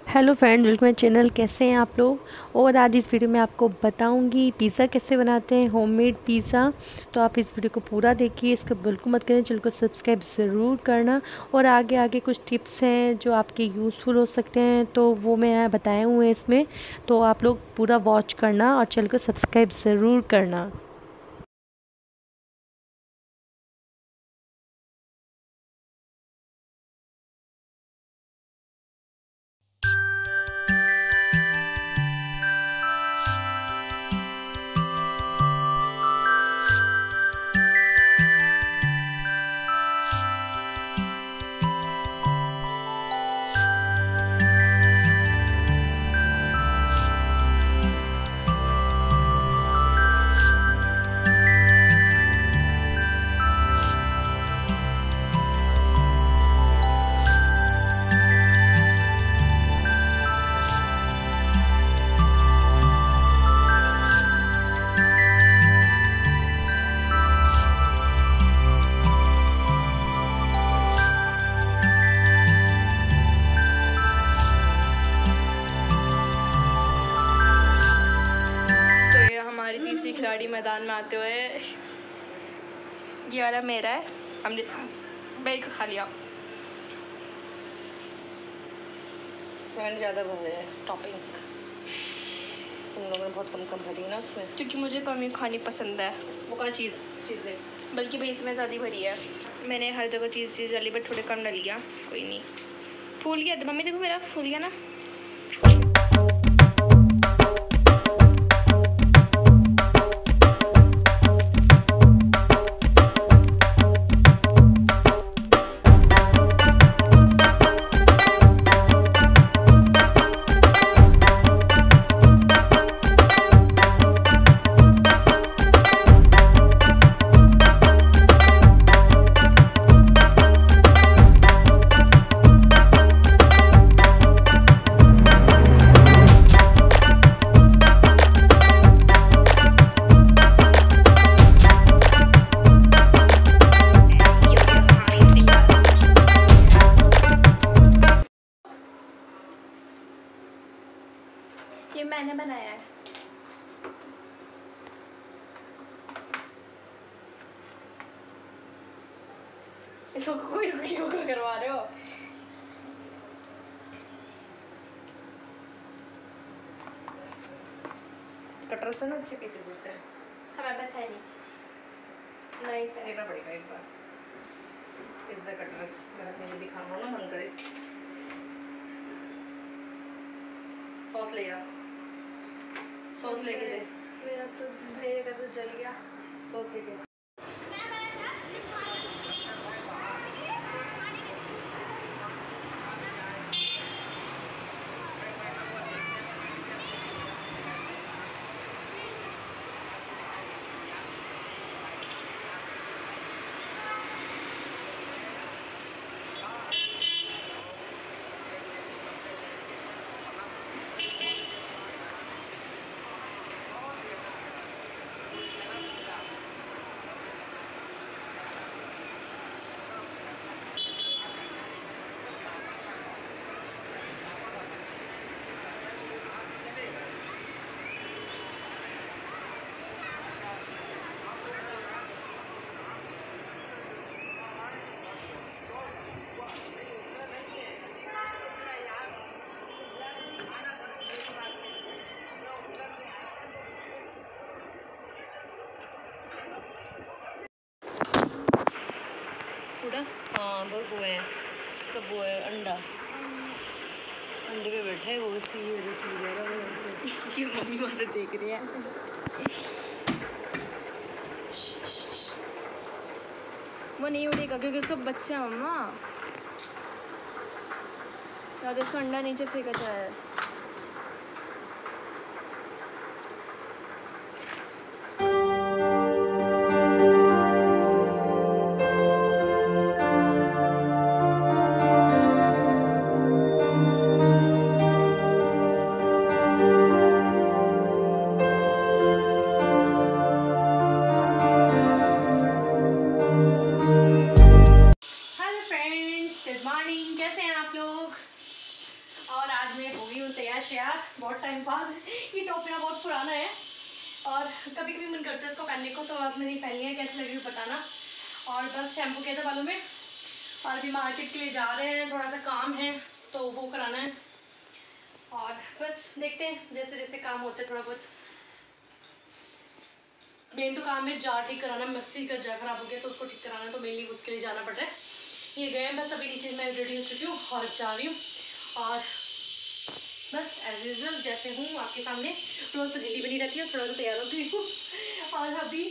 Hello friend, welcome my channel. कैसे हैं आप लोग। और आज इस वीडियो में आपको बताऊंगी पिज़्ज़ा कैसे बनाते हैं, होममेड पिज़्ज़ा। तो आप इस वीडियो को पूरा देखिए, इसको बिल्कुल मत करें, चैनल को सब्सक्राइब ज़रूर करना। और आगे आगे कुछ टिप्स हैं जो आपके यूज़फुल हो सकते हैं, तो वो मैं बताए हुए हैं इसमें। तो आप लोग पूरा वॉच करना और चैनल को सब्सक्राइब ज़रूर करना। तीसरी खिलाड़ी मैदान में आते हुए, ये वाला मेरा है, हमने भाई को खा लिया। इसमें मैंने ज़्यादा भर है टॉपिंग, तुम लोगों ने बहुत कम कम भरी है ना उसमें, क्योंकि मुझे कम ही खानी पसंद है। वो कौन चीज़ें बल्कि भाई इसमें ज़्यादा भरी है। मैंने हर जगह चीज़ डाली बट थोड़े कम डाल लिया, कोई नहीं। फूल गया मम्मी, देखो मेरा फूल गया ना। ये मैंने बनाया है। इसको कोई योगा करवा रहे हो? कटर से ना अच्छे पीसेस होते हैं। हमारे पास है नहीं फेंकना पड़ेगा एक बार। इस कटर मुझे दिखाना ना मन करे। सॉस ले आ, सॉस लेके दे। मेरा तो भैया का तो जल गया। सॉस लेके पूरा। हाँ वो है, कब वो है अंडा, अंडे पे बैठा है वो, इसी वजह से ये मम्मी वहाँ से देख रही है। वो नहीं उड़ेगा क्योंकि उसका बच्चा है मम्मा, ज़्यादा इसका अंडा नीचे फेंका जाए। आज मैं हो गई हूँ तैयार श्यार बहुत टाइम बाद। ये टॉप मेरा बहुत पुराना है और कभी कभी मन करता है इसको पहनने को, तो अब मैंने पहन लिया। कैसे लग रही हो बताना। और बस शैम्पू किया था बालों में और अभी मार्केट के लिए जा रहे हैं, थोड़ा सा काम है तो वो कराना है। और बस देखते हैं जैसे जैसे काम होते हैं थोड़ा बहुत। मेन तो काम है जार ठीक कराना, मिक्सी का जार खराब हो गया तो उसको ठीक कराना है, तो मेनली उसके लिए जाना पड़ रहा है। ये गए बस अभी नीचे, मैं रेडी हो चुकी हूँ और जा रही हूँ। और बस एज यूजल जैसे हूँ आपके सामने, रोज़ तो ढीली बनी रहती है, थोड़ा सा तैयार होती हूँ। और अभी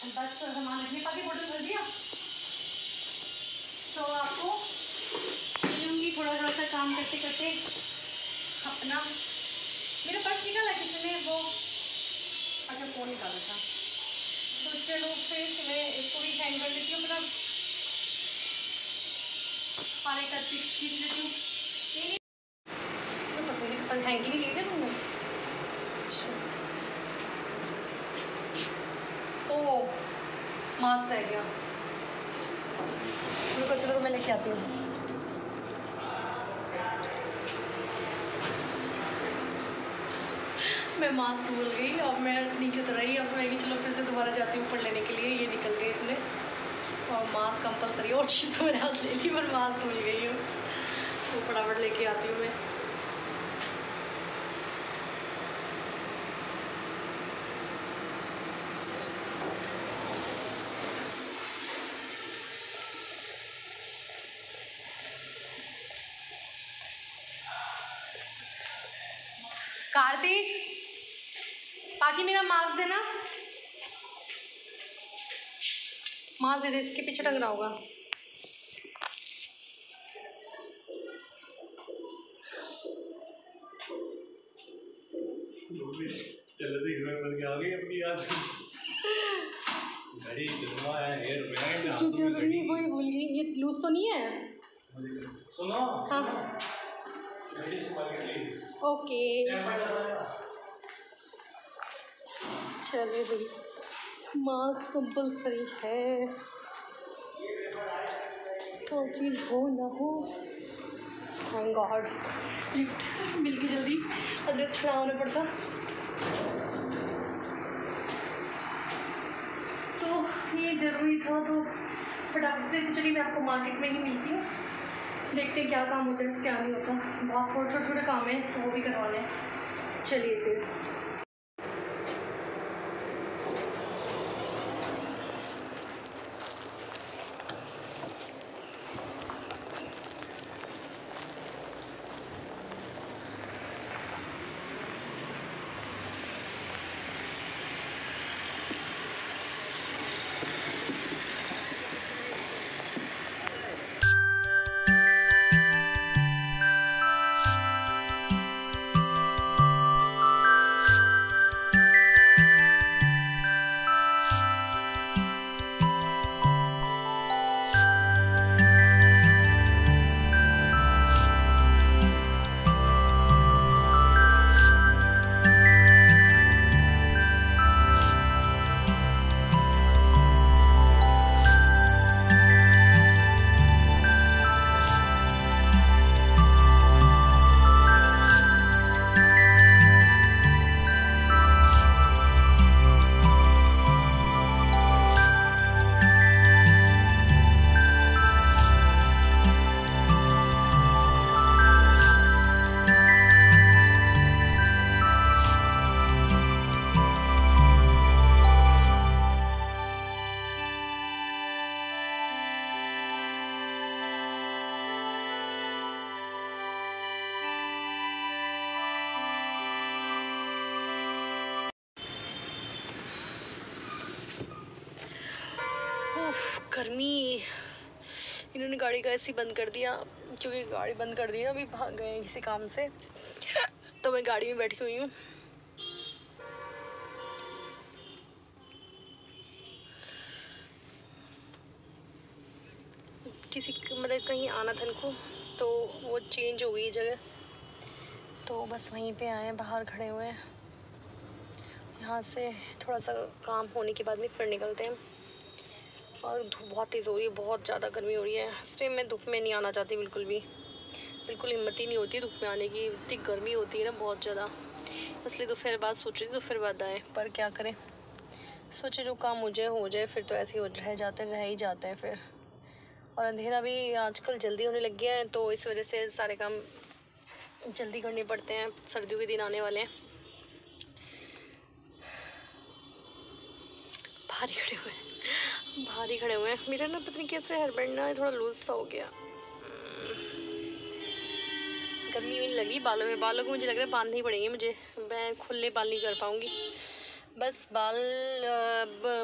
बस सामान रखने पाके बोतल भर दिया तो आपको मिलूँगी थोड़ा थोड़ा सा काम करते करते। अपना मेरा पर्स निकाला किसी ने, वो अच्छा फ़ोन निकाला था, तो चलो फिर मैं इसको भी हैंग कर लेती हूँ अपना, और एक पिक्स खींच लेती हूँ। तो पसंद की हैंग ही नहीं लिए थे तुमने। अच्छा ओ मास्क रह गया, रुको चलो मैं लेके आती हूँ। मैं मास्क भूल गई और मैं नीचे उतर आई। अब मैं चलो फिर से दोबारा जाती हूँ ऊपर लेने के लिए। ये निकल गए इतने, और मास्क कंपलसरी, और चीज़ तो मैंने हाथ ले ली पर मास्क भूल गई हूँ, तो फटाफट लेके आती हूँ मैं। कार्तिक बाकी मेरा मास्क देना, मास्क दे दे, इसके पीछे टंगना होगा। चलो तो घर बन के आ गई अपनी याद। घड़ी चश्मा है, हेयर बैंड, जो जरूरी है वही भूल गई। ये लूज तो नहीं है? सुनो हाँ घड़ी से मार के ओके चलो भाई, मास्क कंपल्सरी है, और चीज़ हो ना हो। थैंक गॉड लिफ्ट मिल गई जल्दी, अदरक खड़ा होना पड़ता। तो ये ज़रूरी था, तो फटाफट से तो चलिए मैं आपको मार्केट में ही मिलती हूँ। देखते हैं क्या काम होता है, क्या नहीं होता। बहुत थोड़े छोटे छोटे काम है तो वो भी करवाने हैं। चलिए फिर गर्मी, इन्होंने गाड़ी का ऐसे ही बंद कर दिया, क्योंकि गाड़ी बंद कर दी ना, अभी भाग गए हैं किसी काम से, तो मैं गाड़ी में बैठी हुई हूँ। किसी मतलब कहीं आना था इनको, तो वो चेंज हो गई जगह, तो बस वहीं पे आए हैं, बाहर खड़े हुए हैं। यहाँ से थोड़ा सा काम होने के बाद में फिर निकलते हैं। और धूप बहुत तेज़ हो रही है, बहुत ज़्यादा गर्मी हो रही है। इस टाइम मैं धूप में नहीं आना चाहती बिल्कुल भी, बिल्कुल हिम्मत ही नहीं होती धूप में आने की, इतनी गर्मी होती है ना बहुत ज़्यादा, इसलिए दोपहर बाद सोच रही थी दोपहर बाद आए, पर क्या करें, सोचे जो काम हो जाए, फिर तो ऐसे ही रह ही जाते हैं फिर। और अंधेरा भी आजकल जल्दी होने लग गया है, तो इस वजह से सारे काम जल्दी करने पड़ते हैं, सर्दियों के दिन आने वाले हैं। भारी खड़े हुए हैं मेरा ना, पता नहीं कैसे हेयरबैंड ना थोड़ा लूज सा हो गया, गर्मी भी नहीं लग रही बालों को मुझे लग रहा है बांधने ही पड़ेंगे मुझे, मैं खुले बाल नहीं कर पाऊँगी। बस बाल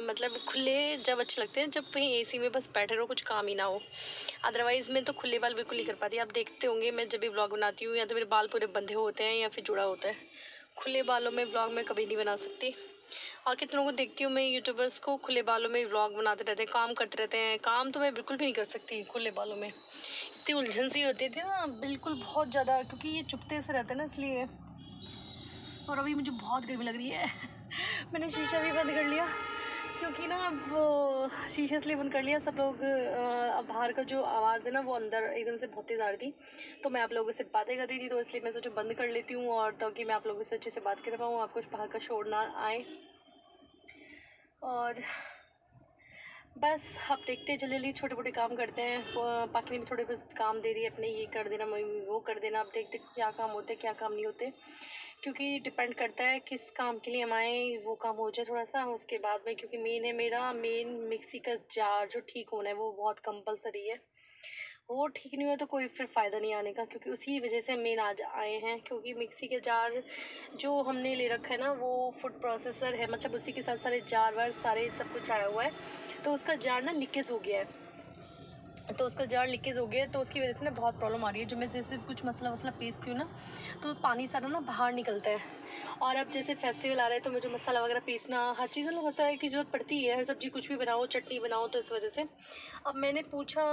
मतलब खुले जब अच्छे लगते हैं जब कहीं एसी में बस बैठे रहो, कुछ काम ही ना हो, अदरवाइज़ मैं तो खुले बाल बिल्कुल नहीं कर पाती। आप देखते होंगे मैं जब भी व्लॉग बनाती हूँ या तो मेरे बाल पूरे बंधे होते हैं या फिर जुड़ा होता है, खुले बालों में व्लॉग मैं कभी नहीं बना सकती। और कितनों को देखती हूँ मैं यूट्यूबर्स को खुले बालों में व्लॉग बनाते रहते हैं, काम करते रहते हैं, काम तो मैं बिल्कुल भी नहीं कर सकती खुले बालों में, इतनी उलझन सी होती थी ना बिल्कुल बहुत ज़्यादा, क्योंकि ये चुपते से रहते हैं ना इसलिए। और अभी मुझे बहुत गर्मी लग रही है मैंने शीशा भी बंद कर लिया, क्योंकि ना वो शीशा इसलिए बंद कर लिया, सब लोग बाहर का जो आवाज़ है ना वो अंदर एकदम से बहुत तेज़ आ रही थी, तो मैं आप लोगों से बातें कर रही थी, तो इसलिए मैं सोचा बंद कर लेती हूँ, और ताकि मैं आप लोगों से अच्छे से बात कर पाऊँ, आपको बाहर का शोर ना आए। और बस अब देखते हैं जल्दी छोटे मोटे काम करते हैं, पाखनी में थोड़े बहुत काम दे रही है अपने, ये कर देना मम्मी वो कर देना, अब देखते क्या काम होते क्या काम नहीं होते, क्योंकि डिपेंड करता है किस काम के लिए हम आए, वो काम हो जाए थोड़ा सा उसके बाद में, क्योंकि मेन मिक्सी का जार जो ठीक होना है वो बहुत कंपलसरी है, वो ठीक नहीं हुआ तो कोई फिर फ़ायदा नहीं आने का, क्योंकि उसी वजह से मेन आज आए हैं, क्योंकि मिक्सी के जार जो हमने ले रखा है ना वो फूड प्रोसेसर है, मतलब उसी के साथ सारे जार वार सारे सब कुछ आया हुआ है, तो उसका जार ना लीकेज हो गया है, तो उसकी वजह से ना बहुत प्रॉब्लम आ रही है। जो मैं जैसे कुछ मसाला वसला पीसती हूँ ना तो पानी सारा ना बाहर निकलता है, और अब जैसे फेस्टिवल आ रहा है तो मुझे मसाला वगैरह पीसना हर चीज़ मतलब मसाले की ज़रूरत पड़ती है, हर सब्ज़ी कुछ भी बनाओ चटनी बनाओ, तो इस वजह से अब मैंने पूछा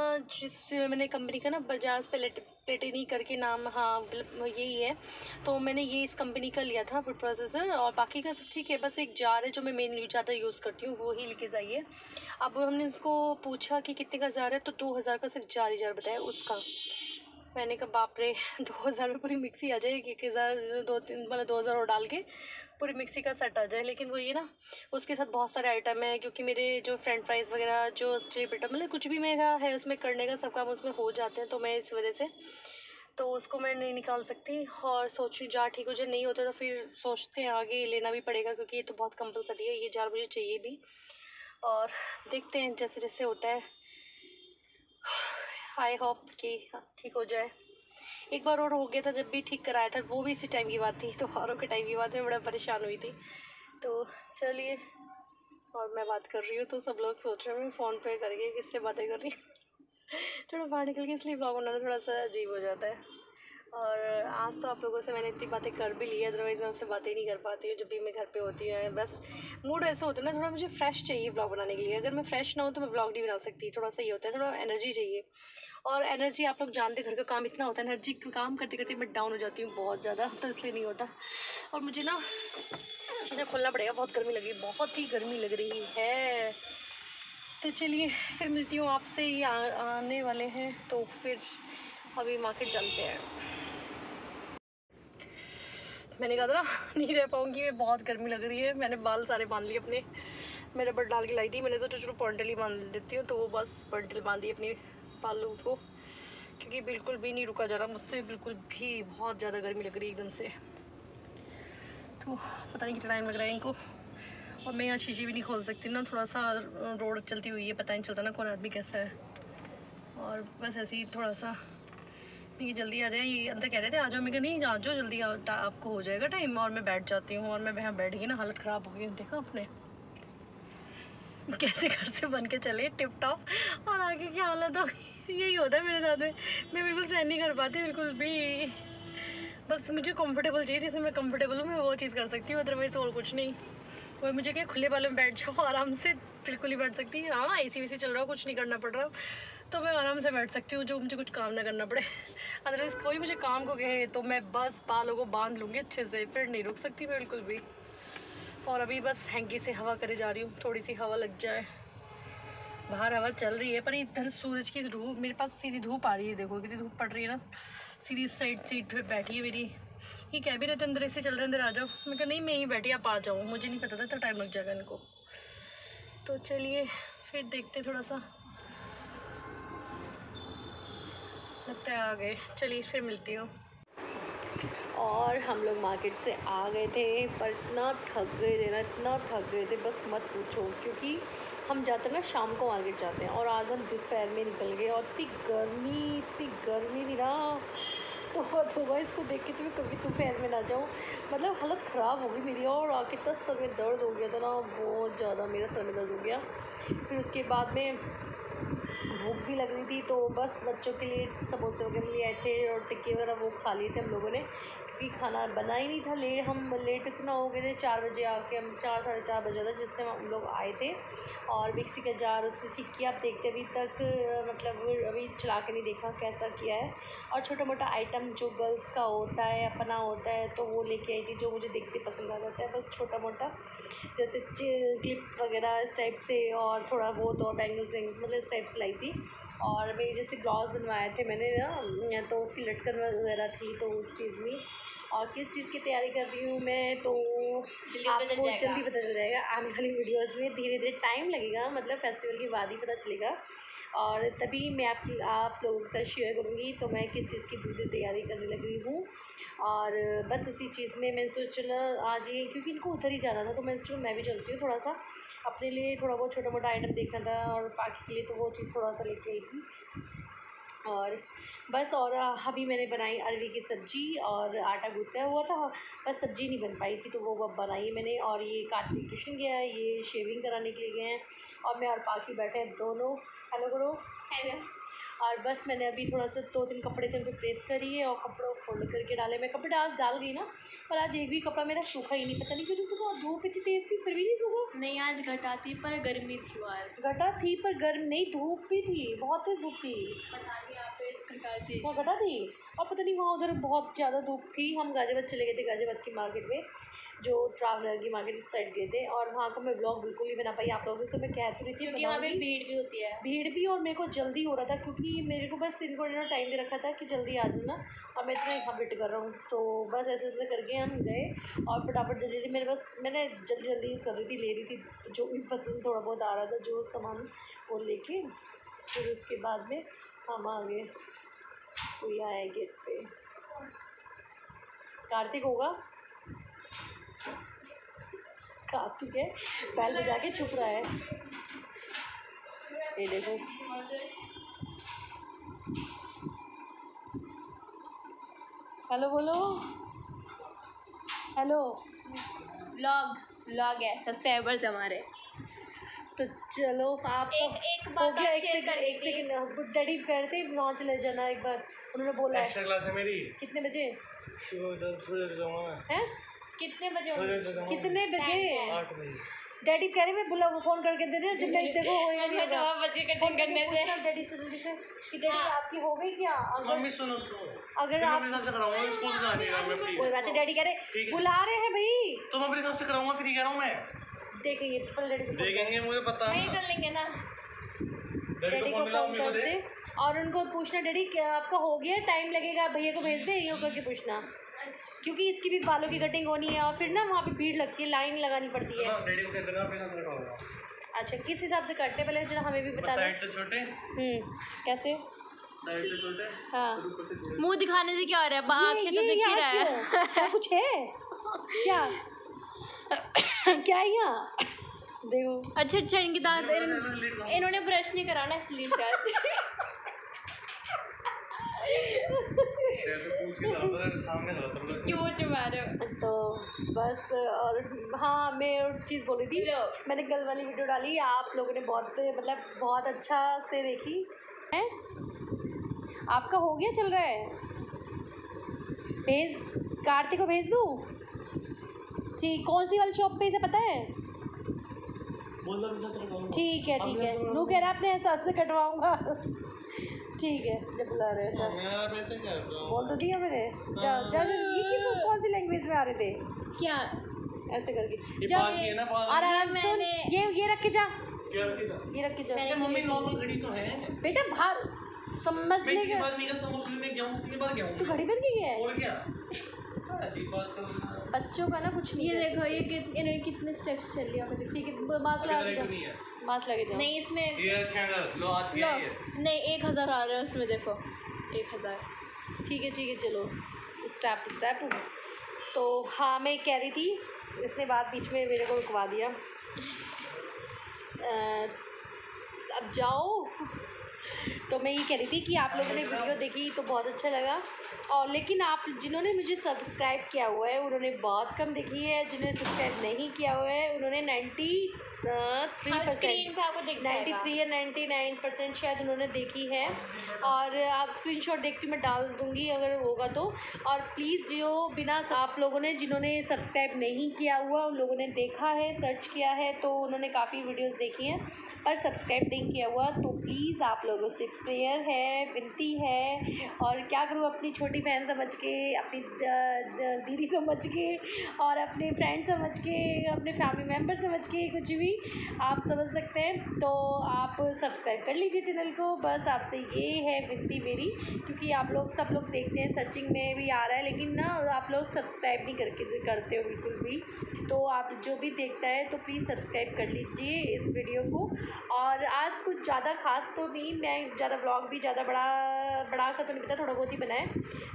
मैंने कंपनी का ना बजाज प्लेटिनी करके नाम, हाँ यही है, तो मैंने ये इस कंपनी का लिया था फूड प्रोसेसर, और बाकी का सब ठीक है, बस एक जार है जो मैं मेनली ज़्यादा यूज़ करती हूँ वो ही लीकेज आई है। अब हमने उसको पूछा कि कितने का जार है, तो 2000 का सिर्फ 4000 बताया उसका। मैंने कहा बाप रे 2000 में पूरी मिक्सी आ जाए, 1000 2000 और डाल के पूरी मिक्सी का सेट आ जाए, लेकिन वो ये ना उसके साथ बहुत सारे आइटम है, क्योंकि मेरे जो फ्रेंच फ्राइज़ वगैरह जो स्ट्रीट आइटम मतलब कुछ भी मेरा है उसमें करने का सब काम उसमें हो जाते हैं, तो मैं इस वजह से तो उसको मैं नहीं निकाल सकती, और सोचूं जार ठीक हो जाए, नहीं होता तो फिर सोचते हैं आगे लेना भी पड़ेगा, क्योंकि ये तो बहुत कंपलसरी है, ये जार मुझे चाहिए भी, और देखते हैं जैसे जैसे होता है, आई होप कि ठीक हो जाए। एक बार और हो गया था जब भी ठीक कराया था, वो भी इसी टाइम की बात थी, तो औरों के टाइम की बात में बड़ा परेशान हुई थी। तो चलिए, और मैं बात कर रही हूँ तो सब लोग सोच रहे हैं मैं फ़ोन पे करके किससे बातें कर रही हूँ थोड़ा बाहर निकल के इसलिए ब्लॉग बनाना थोड़ा सा अजीब हो जाता है। और आज तो आप लोगों से मैंने इतनी बातें कर भी ली है, अदरवाइज़ मैं आपसे बातें ही नहीं कर पाती हूँ जब भी मैं घर पे होती है। बस मूड ऐसा होता है ना, थोड़ा मुझे फ्रेश चाहिए ब्लॉग बनाने के लिए, अगर मैं फ्रेश ना हो तो मैं ब्लॉग नहीं बना सकती, थोड़ा सा ये होता है, थोड़ा एनर्जी चाहिए। और एनर्जी आप लोग जानते हैं घर का काम इतना होता है, एनर्जी काम करते करते मैं डाउन हो जाती हूँ बहुत ज़्यादा, तो इसलिए नहीं होता। और मुझे ना शीशा खोलना पड़ेगा, बहुत गर्मी लगी, बहुत ही गर्मी लग रही है। तो चलिए फिर मिलती हूँ आपसे, ये आने वाले हैं तो फिर अभी मार्केट चलते हैं। मैंने कहा था ना नहीं रह पाऊँगी मैं, बहुत गर्मी लग रही है। मैंने बाल सारे बांध लिए अपने, मैं रबड़ डाल के लाई थी, मैंने सोचा चलो पॉन्टल ही बांध देती हूँ, तो वो बस पॉन्टल बांधी अपने बालों को, क्योंकि बिल्कुल भी नहीं रुका जा रहा मुझसे, बिल्कुल भी बहुत ज़्यादा गर्मी लग रही है एकदम से। तो पता नहीं कितना टाइम लग रहा है इनको, और मैं यहाँ शीशे भी नहीं खोल सकती ना, थोड़ा सा रोड चलती हुई है, पता नहीं चलता ना कौन आदमी कैसा है। और बस ऐसे ही थोड़ा सा ये जल्दी आ जाए, ये अंदर कह रहे थे आ जाओ, मैं कहा नहीं आ जाओ जल्दी, आपको हो जाएगा टाइम, और मैं बैठ जाती हूँ। और मैं वहाँ बैठ गई ना, हालत ख़राब हो गई, देखा आपने कैसे घर से बन के चले टिप टॉप, और आगे की हालत हो गई। यही होता है मेरे साथ में, मैं बिल्कुल सहन नहीं कर पाती बिल्कुल भी। बस मुझे कंफर्टेबल चाहिए, जिसमें मैं कंफर्टेबल हूँ मैं वो चीज़ कर सकती हूँ, अदरवाइज़ और कुछ नहीं। और मुझे क्या खुले बालों में बैठ जाओ आराम से, बिल्कुल ही बैठ सकती है। हाँ एसी वेसी चल रहा हो, कुछ नहीं करना पड़ रहा, तो मैं आराम से बैठ सकती हूँ, जो मुझे कुछ काम ना करना पड़े। अदरवाइज़ कोई मुझे काम को कहे तो मैं बस बालों को बांध लूँगी अच्छे से, फिर नहीं रुक सकती मैं बिल्कुल भी। और अभी बस हैंकी से हवा करे जा रही हूँ, थोड़ी सी हवा लग जाए, बाहर हवा चल रही है पर इधर सूरज की धूप मेरे पास सीधी धूप आ रही है। देखो कितनी धूप पड़ रही है ना। सीधी सीट पे बैठी है मेरी। ये कह भी रहते अंदर ऐसे चल रहे अंदर आ जाओ। मैं कहा नहीं मैं ही बैठी आप आ जाओ। मुझे नहीं पता था इतना टाइम लग जाएगा इनको। तो चलिए फिर देखते थोड़ा सा। लगता है आ गए। चलिए फिर मिलती हूँ। और हम लोग मार्केट से आ गए थे पर इतना थक गए थे ना, इतना थक गए थे बस मत पूछो। क्योंकि हम जाते हैं ना शाम को मार्केट जाते हैं और आज हम दोपहर में निकल गए और इतनी गर्मी थी ना। तो इसको देख के तो मैं कभी दोपहर में ना जाऊँ। मतलब हालत ख़राब हो गई मेरी और आके इतना सर में दर्द हो गया था ना, बहुत ज़्यादा मेरा सर में दर्द हो गया। फिर उसके बाद में भूख भी लग रही थी तो बस बच्चों के लिए समोसे वगैरह ले आए थे और टिक्की वगैरह वो खा लिए थे हम लोगों ने। क्योंकि खाना बना ही नहीं था। हम लेट इतना हो गए थे 4 बजे आके। हम 4 साढ़े 4 बजे था जिससे हम लोग आए थे। और मिक्सी का जार उसने ठीक किया। आप देखते अभी तक मतलब अभी चला के नहीं देखा कैसा किया है। और छोटा मोटा आइटम जो गर्ल्स का होता है अपना होता है तो वो लेके आई थी जो मुझे देखते पसंद आ जाता है। बस छोटा मोटा जैसे क्लिप्स वगैरह इस टाइप से और थोड़ा बहुत और बैंगल्स मतलब इस टाइप से लाई थी। और मेरे जैसे ब्लाउज बनवाए थे मैंने ना तो उसकी लटकन वगैरह थी तो उस चीज़ में। और किस चीज़ की तैयारी कर रही हूँ मैं तो आपको जल्दी पता चल जाएगा आने वाली वीडियोज़ में। धीरे धीरे टाइम लगेगा मतलब फेस्टिवल के बाद ही पता चलेगा। और तभी मैं आप लोगों के साथ शेयर करूँगी तो मैं किस चीज़ की धीरे धीरे तैयारी करने लगी हूँ। और बस उसी चीज़ में मैंने सोचा चला आज ये क्योंकि इनको उधर ही जाना था तो मैं सोचा मैं भी चलती हूँ। थोड़ा सा अपने लिए थोड़ा बहुत छोटा मोटा आइटम देखना था और बाकी के लिए तो वो चीज़ थोड़ा सा लेके आई थी। और बस और अभी मैंने बनाई अरवी की सब्ज़ी और आटा गूँथा हुआ था बस सब्ज़ी नहीं बन पाई थी तो वो बनाई मैंने। और ये कार्तिक ट्यूशन गया है, ये शेविंग कराने के लिए गए हैं और मैं और पाकि बैठे हैं दोनों। हेलो करो। हेलो। और बस मैंने अभी थोड़ा सा 2-3 कपड़े थे उन पर प्रेस करी है और कपड़ों को फोल्ड करके डाले। मैं कपड़े आज डाल गई ना पर आज एक भी कपड़ा मेरा सूखा ही नहीं। पता नहीं क्यों सुबह धूप इतनी तेज़ थी फिर भी नहीं सूखा। नहीं आज घटा थी पर गर्मी थी बाहर। घटा थी पर गर्म नहीं, धूप भी थी, बहुत तेज धूप थी। पता नहीं यहाँ पे घटा थी। वहाँ घटा थी और पता नहीं वहाँ उधर बहुत ज़्यादा धूप थी। हम गाज़ियाबाद चले गए थे, गाज़ियाबाद की मार्केट में जो ट्रैवलर की मार्केट उस साइड गए थे और वहाँ का मैं ब्लॉग बिल्कुल नहीं बना पाई आप लोगों से। मैं कहती रही थी क्योंकि वहाँ पे भीड़ भी होती है। भीड़ भी और मेरे को जल्दी हो रहा था क्योंकि मेरे को बस इनको इन्होंने टाइम दे रखा था कि जल्दी आ जाना और मैं इतना यहाँ वेट कर रहा हूँ। तो बस ऐसे ऐसे करके हम गए और फटाफट जल्दी मेरे बस मैंने जल्दी कर रही थी ले रही थी जो भी पसंद थोड़ा बहुत आ रहा था जो सामान वो लेके। फिर उसके बाद में हम आ गए। कोई आया गेट पे, कार्तिक होगा। कार्तिक है बैल बजा के छुप रहा है। ये देखो हेलो बोलो हेलो। व्लॉग है सब्सक्राइबर्स हमारे। तो चलो आप एक बात एक सेकंड डैडी कह रहे थे वहाँ चले जाना एक बार। उन्होंने बोला है एक्स्ट्रा क्लास है मेरी। कितने बजे हैं? कितने बजे? कितने बजे? 8 बजे। डैडी कह रहे मैं बुला वो फ़ोन करके दे रहे जब मैं देखो होएगा नहीं होगा। बच्चे कटिंग करने से डैडी से जल्दी से कि डैडी आपकी हो गई क्या? मम्मी सुनो तो अगर आप हिसाब से कराऊंगा स्कूल से जाने का मैं प्लीज। कोई बात नहीं डैडी कह रहे बुला रहे हैं भाई तो मैं अपने हिसाब से कराऊंगा फिर कह रहा हूँ मैं। देखेंगे पर डैडी को देखेंगे मुझे पता वही कर लेंगे ना। डैडी को फोन कर दे और उनको पूछना डैडी क्या आपका हो गया टाइम लगेगा भैया को भेज दे ये करके पूछना क्योंकि इसकी भी बालों की कटिंग होनी है और फिर ना वहाँ पे भीड़ लगती है लाइन लगानी पड़ती है। डैडी को कह देना अपने हिसाब से कटवाऊंगा। अच्छा किस हिसाब से कटते पहले जरा हमें भी बता साइड से छोटे कैसे साइड से छोटे हाँ मुंह दिखाने से क्या हो रहा है? आँखें तो दिख ही रहा है। क्या कुछ है क्या क्या है यहाँ देखो। अच्छा इनकी दांत इन्होंने ब्रश नहीं कराना इसलिए शायद। पूछ के सामने क्यों छुपा रहे हो? तो बस और हाँ मैं और चीज़ बोली थी मैंने कल वाली वीडियो डाली आप लोगों ने बहुत बहुत अच्छा से देखी है। आपका हो गया चल रहा है भेज कार्तिक को भेज दूँ ठीक कौन सी वाली शॉप पे इसे पता है? ठीक है नू कह रहा है अपने हिसाब से कटवाऊँगा। ठीक है जब बुला रहे हो बोल तो दिया मैंने। ये कौन सी लैंग्वेज में आ रहे थे क्या ऐसे करके जब आराम से ये रख के जा क्या रखी था? ये रख के जाओ। अरे मम्मी नॉर्मल घड़ी तो है। बेटा बाहर समझ मैं कितनी लेगा। बार नीरज समोसे लेने गया हूँ, कितनी बार गया हूँ। तू घड़ी बन गई है। और क्या? अजीब बात कर रहा है। बच्चों का ना कुछ नहीं। ये देखो ये इन्होंने कितने स्टेप्स चल लिया। ठीक है मास्क लगा के जाओ। मास्क लगे जाओ। नहीं इसमें ये 6000 लो आज लो के ये। नहीं 1000 आ रहा है उसमें देखो 1000। ठीक है चलो स्टेप। तो हाँ मैं कह रही थी, इसने बात बीच में मेरे को रुकवा दिया। अब जाओ। तो मैं ये कह रही थी कि आप लोगों ने वीडियो देखी तो बहुत अच्छा लगा, और लेकिन आप जिन्होंने मुझे सब्सक्राइब किया हुआ है उन्होंने बहुत कम देखी है, जिन्होंने सब्सक्राइब नहीं किया हुआ है उन्होंने 93% आपको दिख 93 या 99% शायद उन्होंने देखी है। और आप स्क्रीनशॉट देख के मैं डाल दूँगी अगर होगा तो। और प्लीज़ जो बिना आप लोगों ने जिन्होंने सब्सक्राइब नहीं किया हुआ उन लोगों ने देखा है, सर्च किया है तो उन्होंने काफ़ी वीडियोस देखी हैं, पर सब्सक्राइब नहीं किया हुआ तो प्लीज़ आप लोगों से प्रेयर है, विनती है। और क्या करूँ, अपनी छोटी बहन समझ के, अपनी दीदी समझ के, और अपने फ्रेंड समझ के, अपने फैमिली मेम्बर समझ के, कुछ भी आप समझ सकते हैं। तो आप सब्सक्राइब कर लीजिए चैनल को, बस आपसे ये है विनती मेरी, क्योंकि आप लोग सब लोग देखते हैं, सर्चिंग में भी आ रहा है, लेकिन ना आप लोग सब्सक्राइब नहीं करते हो बिल्कुल भी। तो आप जो भी देखता है तो प्लीज़ सब्सक्राइब कर लीजिए इस वीडियो को। और आज कुछ ज़्यादा खास तो नहीं, मैं ज़्यादा व्लॉग भी ज़्यादा बड़ा का तो नहीं पता, थोड़ा बहुत ही बनाए,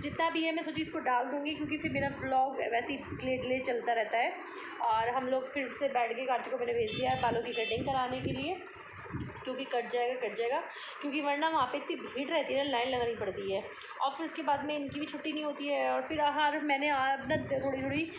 जितना भी है मैं सोची इसको डाल दूँगी, क्योंकि फिर मेरा व्लॉग वैसे ही डिले चलता रहता है। और हम लोग फिर से बैठ के कार्तिक को मैंने भेज दिया है बालों की कटिंग कराने के लिए, क्योंकि कट जाएगा, क्योंकि वरना वहाँ पे इतनी भीड़ रहती है ना, लाइन लगानी पड़ती है। और फिर उसके बाद में इनकी भी छुट्टी नहीं होती है, और फिर हर मैंने अपना थोड़ी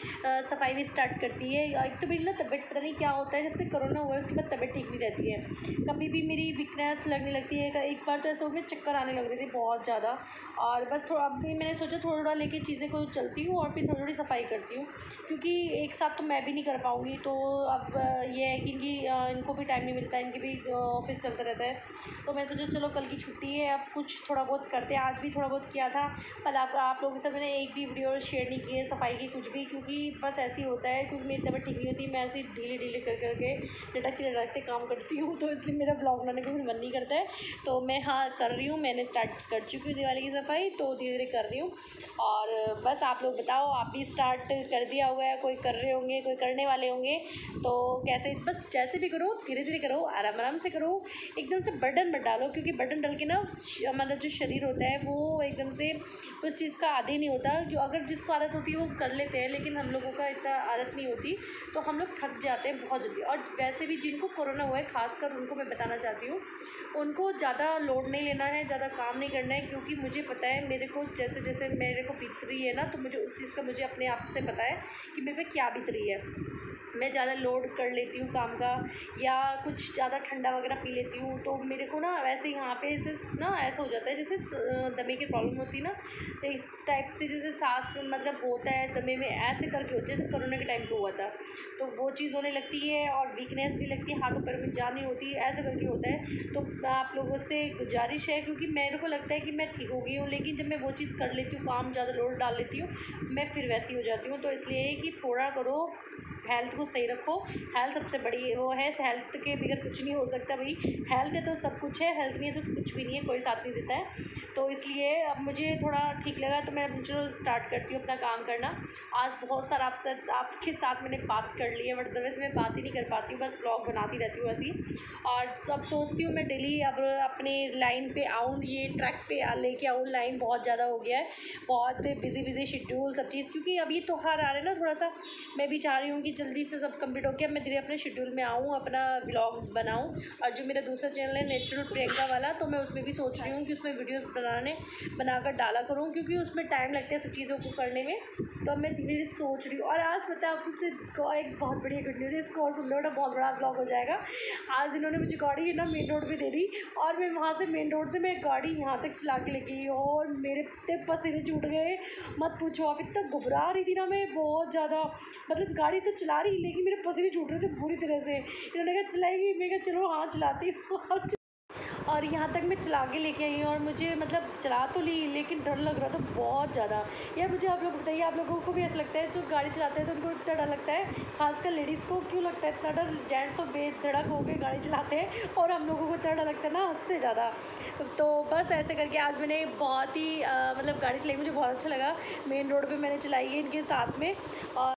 सफाई भी स्टार्ट करती है। एक तो मेरी ना तबीयत पता नहीं क्या होता है, जब से कोरोना हुआ है उसके बाद तबीयत ठीक नहीं रहती है, कभी भी मेरी वीकनेस लगने लगती है। एक बार तो ऐसा हो गया चक्कर आने लग रहे थे बहुत ज़्यादा, और बस थोड़ा अभी मैंने सोचा थोड़ा लेके चीज़ें को चलती हूँ और फिर थोड़ी सफाई करती हूँ, क्योंकि एक साथ तो मैं भी नहीं कर पाऊँगी। तो अब ये है कि इनको भी टाइम नहीं मिलता है, इनकी भी ऑफिस चलता रहता है। तो मैं सोचा चलो कल की छुट्टी है, अब कुछ थोड़ा बहुत करते हैं। आज भी थोड़ा बहुत किया था, पर आप लोगों के साथ मैंने एक भी वीडियो शेयर नहीं की है सफाई की कुछ भी, क्योंकि बस ऐसे ही होता है, क्योंकि मेरी तबीयत ठीक नहीं होती, मैं ऐसे ढीले करके लटकते काम करती हूँ, तो इसलिए मेरा ब्लॉग बनाने का भी मन नहीं करता है। तो मैं हाँ कर रही हूँ, मैंने स्टार्ट कर चुकी हूँ दिवाली की सफाई, तो धीरे धीरे कर रही हूँ। और बस आप लोग बताओ, आप भी स्टार्ट कर दिया हुआ है, कोई कर रहे होंगे, कोई करने वाले होंगे, तो कैसे बस जैसे भी करो धीरे धीरे करो, आराम से करो, एकदम से बर्डन मत डालो, क्योंकि बर्डन डाल के ना हमारा जो शरीर होता है वो एकदम से उस चीज़ का आदी नहीं होता। जो अगर जिसको आदत होती है वो कर लेते हैं, लेकिन हम लोगों का इतना आदत नहीं होती, तो हम लोग थक जाते हैं बहुत जल्दी। और वैसे भी जिनको कोरोना हुआ है खासकर उनको मैं बताना चाहती हूँ, उनको ज़्यादा लोड नहीं लेना है, ज़्यादा काम नहीं करना है, क्योंकि मुझे पता है, मेरे को जैसे मेरे को बीत रही है ना, तो मुझे उस चीज़ का मुझे अपने आप से पता है कि मेरे पे क्या बीत रही है। मैं ज़्यादा लोड कर लेती हूँ काम का, या कुछ ज़्यादा ठंडा वगैरह पी लेती हूँ, तो मेरे को ना वैसे यहाँ पे ऐसा हो जाता है जैसे दमे की प्रॉब्लम होती है ना, तो इस टाइप से जैसे सांस मतलब होता है दमे में, ऐसे करके हो जैसे कोरोना के टाइम पे हुआ था, तो वो चीज़ होने लगती है। और वीकनेस भी लगती है, हाथों पैरों में जान नहीं होती है, ऐसे करके होता है। तो आप लोगों से गुजारिश है, क्योंकि मेरे को लगता है कि मैं ठीक हो गई हूँ, लेकिन जब मैं वो चीज़ कर लेती हूँ, काम ज़्यादा लोड डाल लेती हूँ, मैं फिर वैसी हो जाती हूँ। तो इसलिए कि थोड़ा करो, हेल्थ को सही रखो, हेल्थ सबसे बड़ी वो है, हेल्थ के बगैर कुछ नहीं हो सकता भाई, हेल्थ है तो सब कुछ है, हेल्थ नहीं है तो कुछ भी नहीं है, कोई साथ नहीं देता है। तो इसलिए अब मुझे थोड़ा ठीक लगा, तो मैं चलो स्टार्ट करती हूँ अपना काम करना। आज बहुत सारा आपके साथ मैंने बात कर ली है, बट दरअसल मैं बात ही नहीं कर पाती हूँ, बस ब्लॉग बनाती रहती हूँ ऐसी। और सब सोचती हूँ मैं डेली अब अपने लाइन पे आऊँ, ये ट्रैक पे लेके आऊँ, लाइन बहुत ज़्यादा हो गया है, बहुत बिजी शेड्यूल सब चीज़, क्योंकि अब ये त्योहार आ रहे हैं ना, थोड़ा सा मैं भी चाह रही हूँ कि जल्दी से सब कंप्लीट हो गया, मैं धीरे अपने शेड्यूल में आऊँ, अपना व्लॉग बनाऊँ। और जो मेरा दूसरा चैनल है नेचुरल प्रियंका वाला, तो मैं उसमें भी सोच रही हूँ कि उसमें वीडियोस बनाकर डाला करूँ, क्योंकि उसमें टाइम लगता है सब चीज़ों को करने में। तो मैं धीरे धीरे सोच रही हूँ। और आज पता है आपसे एक बहुत बढ़िया गुड न्यूज़ है, इसको और सुन लो ना, बहुत बड़ा व्लॉग हो जाएगा। आज इन्होंने मुझे गाड़ी ना मेन रोड पर दे दी, और मैं वहाँ से मेन रोड से मैं गाड़ी यहाँ तक चला के लेके गई, और मेरे इतने पसीने छूट गए मत पूछो आप, इतना घबरा रही थी ना मैं बहुत ज़्यादा, मतलब गाड़ी तो चला रही लेकिन मेरे पसीने छूट रहे थे बुरी तरह से। इन्होंने कहा चलाएगी, मैं कहा चलो हाँ चलाती हूँ। और यहाँ तक मैं चला के लेके आई हूँ और मुझे मतलब चला तो ली लेकिन डर लग रहा था बहुत ज़्यादा। यार मुझे आप लोग बताइए, आप लोगों को भी ऐसा लगता है जो गाड़ी चलाते हैं तो उनको इतना डर लगता है? खासकर लेडीज़ को क्यों लगता है इतना डर? जेंट्स तो बेधड़क होकर गाड़ी चलाते हैं और हम लोगों को इतना डर लगता है ना, हद से ज़्यादा। तो बस ऐसे करके आज मैंने बहुत ही मतलब गाड़ी चलाई, मुझे बहुत अच्छा लगा। मेन रोड पे मैंने चलाई है इनके साथ में। और